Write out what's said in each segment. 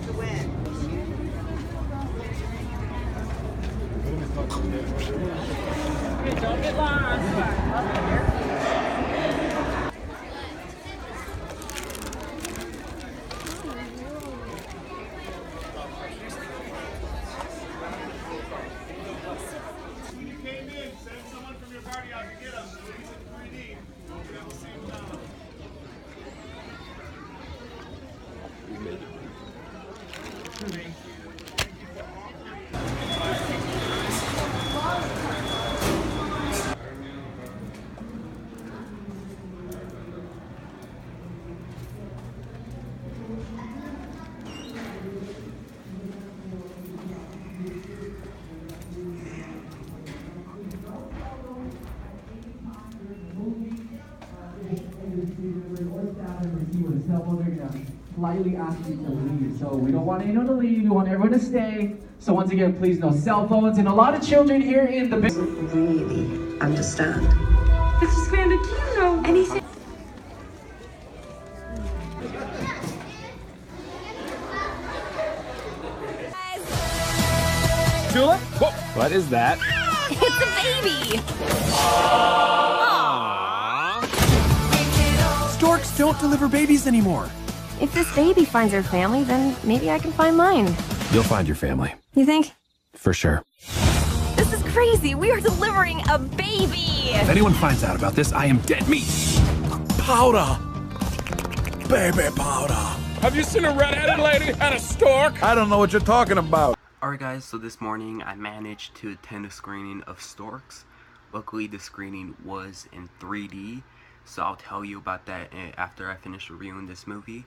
to win. Okay, don't get lost. Politely ask you to leave. So we don't want anyone to leave, we want everyone to stay. So once again, please no cell phones and a lot of children here in the Really understand. Mrs. Granda, do you know anything? Tulip? Whoa, what is that? It's a baby! Storks don't deliver babies anymore. If this baby finds her family, then maybe I can find mine. You'll find your family. You think? For sure. This is crazy! We are delivering a baby! If anyone finds out about this, I am dead meat. Powder. Baby powder. Have you seen a red-headed lady and a stork? I don't know what you're talking about. Alright guys, so this morning I managed to attend a screening of Storks. Luckily the screening was in 3D, so I'll tell you about that after I finish reviewing this movie.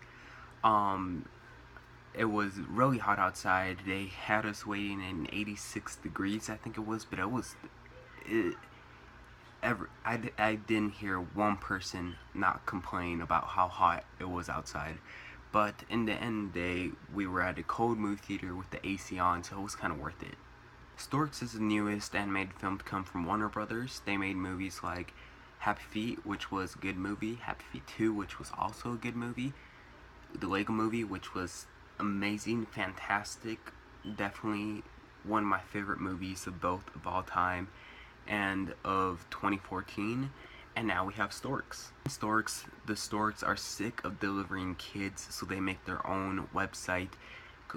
It was really hot outside. They had us waiting in 86 degrees, I think it was, but I didn't hear one person not complain about how hot it was outside. But in the end of the day, we were at a cold movie theater with the AC on, so it was kind of worth it. Storks is the newest animated film to come from Warner Brothers. They made movies like Happy Feet, which was a good movie, Happy Feet 2, which was also a good movie, the Lego Movie, which was amazing, fantastic, definitely one of my favorite movies of all time and of 2014. And now we have Storks. The Storks are sick of delivering kids, so they make their own website,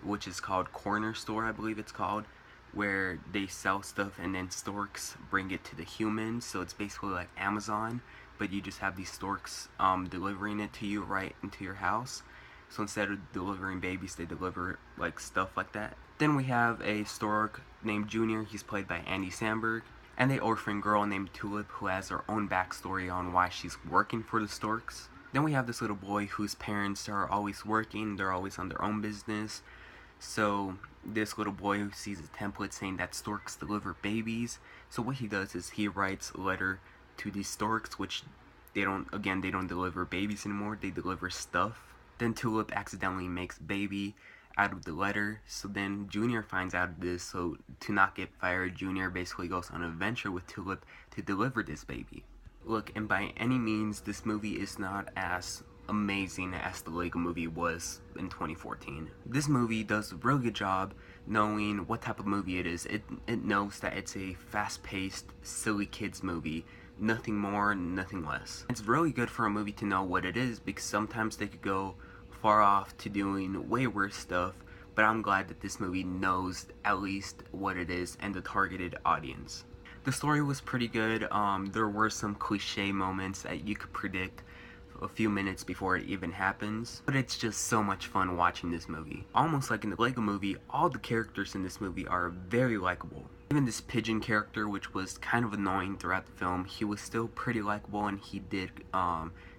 which is called Corner Store, I believe it's called, where they sell stuff and then Storks bring it to the humans. So it's basically like Amazon, but you just have these Storks delivering it to you right into your house. So instead of delivering babies, they deliver like stuff like that. Then we have a Stork named Junior. He's played by Andy Samberg. And the orphan girl named Tulip, who has her own backstory on why she's working for the Storks. Then we have this little boy whose parents are always working, they're always on their own business. So this little boy who sees a template saying that Storks deliver babies. So what he does is he writes a letter to these Storks, which they don't deliver babies anymore, they deliver stuff. Then Tulip accidentally makes baby out of the letter, so then Junior finds out of this, so to not get fired, Junior basically goes on an adventure with Tulip to deliver this baby. Look, and by any means, this movie is not as amazing as the Lego Movie was in 2014. This movie does a really good job knowing what type of movie it is. It knows that it's a fast-paced, silly kids movie, nothing more, nothing less. It's really good for a movie to know what it is, because sometimes they could go far off to doing way worse stuff, but I'm glad that this movie knows at least what it is and the targeted audience. The story was pretty good. There were some cliche moments that you could predict a few minutes before it even happens, but it's just so much fun watching this movie. Almost like in the Lego Movie, all the characters in this movie are very likable. Even this pigeon character, which was kind of annoying throughout the film, he was still pretty likable, and he did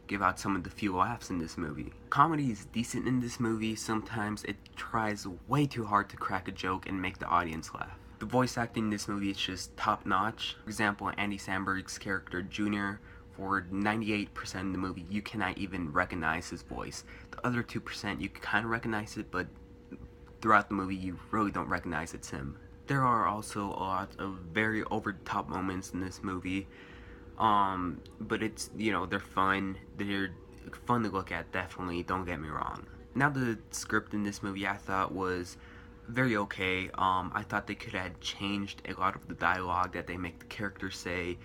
give out some of the few laughs in this movie. Comedy is decent in this movie. Sometimes it tries way too hard to crack a joke and make the audience laugh. The voice acting in this movie is just top notch. For example, Andy Samberg's character Junior, for 98% of the movie you cannot even recognize his voice. The other 2% you can kind of recognize it, but throughout the movie you really don't recognize it's him. There are also a lot of very over-the-top moments in this movie. But it's, they're fun. They're fun to look at, definitely, don't get me wrong. Now the script in this movie I thought was very okay. I thought they could have changed a lot of the dialogue that they make the characters say,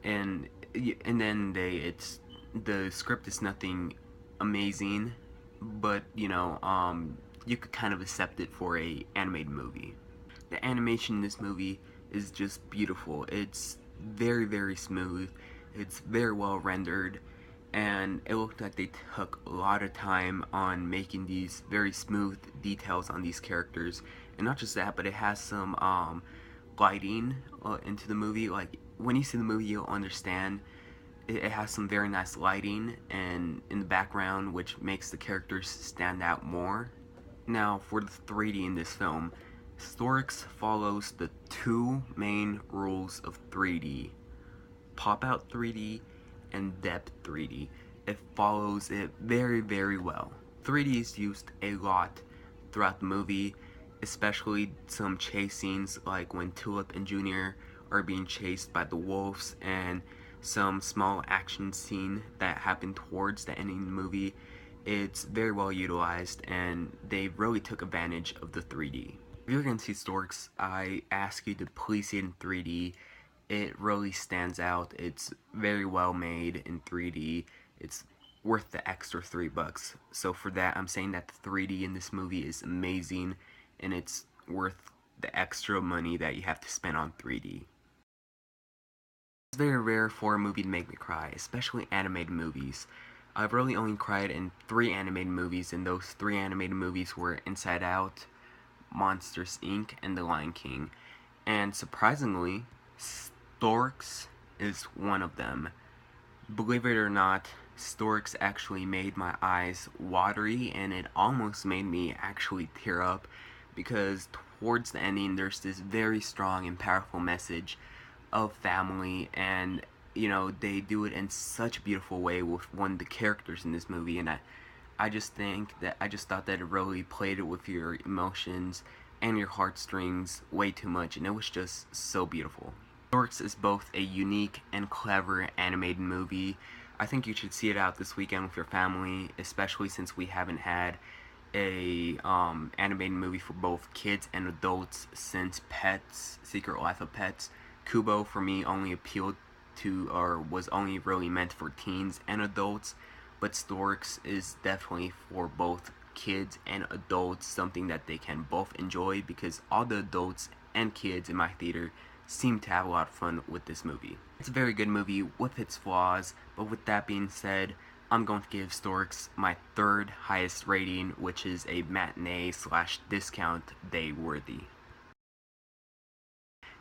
and then the script is nothing amazing, but you could kind of accept it for a animated movie. The animation in this movie is just beautiful. It's very, very smooth. It's very well rendered, and it looked like they took a lot of time on making these very smooth details on these characters. And not just that, but it has some lighting into the movie. Like, when you see the movie, you'll understand it has some very nice lighting and in the background, which makes the characters stand out more. Now, for the 3D in this film, Storks follows the two main rules of 3D: pop-out 3D and depth 3D. It follows it very, very well. 3D is used a lot throughout the movie, especially some chase scenes like when Tulip and Junior are being chased by the wolves, and some small action scene that happen towards the ending of the movie. It's very well utilized, and they really took advantage of the 3D. If you're gonna see Storks, I ask you to please see it in 3D. It really stands out. It's very well made in 3D. It's worth the extra $3. So for that, I'm saying that the 3D in this movie is amazing, and it's worth the extra money that you have to spend on 3D. It's very rare for a movie to make me cry, especially animated movies. I've really only cried in 3 animated movies, and those 3 animated movies were Inside Out, Monsters Inc., and The Lion King. And surprisingly, Storks is one of them. Believe it or not, Storks actually made my eyes watery, and it almost made me actually tear up, because towards the ending there's this very strong and powerful message of family, and they do it in such a beautiful way with one of the characters in this movie, and I just thought that it really played it with your emotions and your heartstrings way too much, and it was just so beautiful. Storks is both a unique and clever animated movie. I think you should see it out this weekend with your family, especially since we haven't had a animated movie for both kids and adults since Pets, Secret Life of Pets. Kubo for me only appealed to, or was only really meant for teens and adults, but Storks is definitely for both kids and adults, something that they can both enjoy, because all the adults and kids in my theater seem to have a lot of fun with this movie. It's a very good movie with its flaws, but with that being said, I'm going to give Storks my 3rd highest rating, which is a matinee/discount day worthy.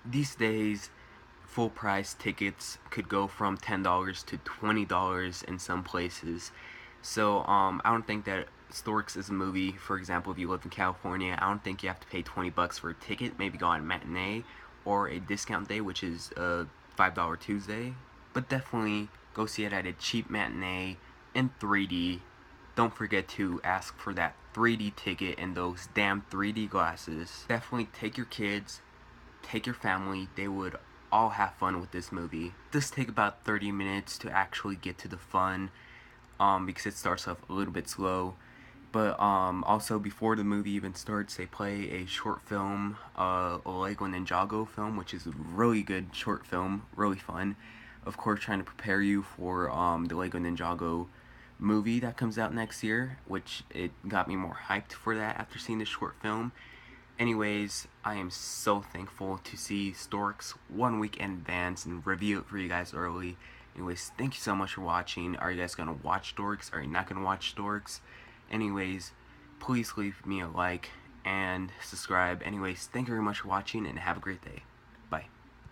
These days, full price tickets could go from $10 to $20 in some places. So I don't think that Storks is a movie. For example, if you live in California, I don't think you have to pay $20 for a ticket. Maybe go on a matinee or a discount day, which is a $5 Tuesday. But definitely go see it at a cheap matinee in 3D. Don't forget to ask for that 3D ticket and those damn 3D glasses. Definitely take your kids, take your family. They would all have fun with this movie. This take about 30 minutes to actually get to the fun, because it starts off a little bit slow. But also, before the movie even starts, they play a short film, a Lego Ninjago film, which is a really good short film, really fun. Of course, trying to prepare you for the Lego Ninjago movie that comes out next year, which it got me more hyped for that after seeing this short film. Anyways, I am so thankful to see Storks 1 week in advance and review it for you guys early. Anyways, thank you so much for watching. Are you guys going to watch Storks? Are you not going to watch Storks? Anyways, please leave me a like and subscribe. Anyways, thank you very much for watching, and have a great day.